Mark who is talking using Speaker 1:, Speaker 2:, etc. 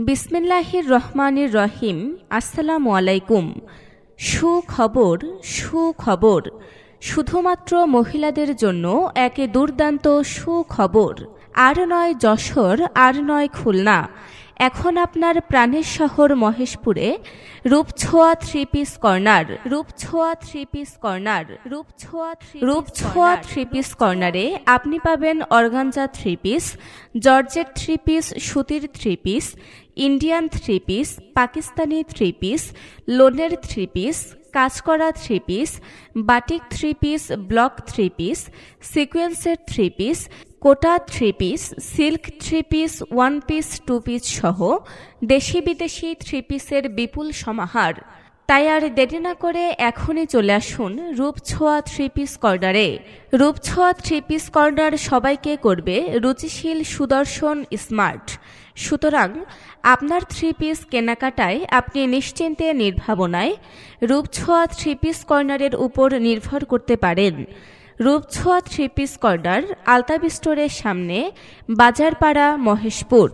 Speaker 1: বিসমিল্লাহির রহমানির রহিম। আসসালামু আলাইকুম। সুখবর, শুধুমাত্র মহিলাদের জন্য এক দুর্দান্ত সুখবর। আর নয় যশোর, আর নয় খুলনা, এখন আপনার প্রাণের শহর মহেশপুরে রূপছোঁয়া থ্রি পিস কর্নারে আপনি পাবেন organza three piece, georgette three piece, সুতির three piece, Indian three piece, Pakistani three piece, লোনের থ্রি পিস, কাজ করা three piece, batik three piece, block three piece, সিকোয়েন্সের three piece, Kota three piece, silk three piece, one piece, two piece সহ দেশি বিদেশি three পিসের বিপুল সমাহার। তাই আর দেরি না করে এখনই চলে আসুন রূপছোঁয়া থ্রি পিস কর্নারে। রূপছোঁয়া থ্রি পিস কর্নার সবাইকে করবে রুচিশীল, সুদর্শন, স্মার্ট। সুতরাং আপনার থ্রি পিস কেনাকাটায় আপনি নিশ্চিন্তে, নির্ভাবনায় রূপছোঁয়া থ্রি পিস কর্নারের উপর নির্ভর করতে পারেন। রূপছোঁয়া থ্রি পিস কর্নার, আলতাব স্টোরের সামনে, বাজারপাড়া, মহেশপুর।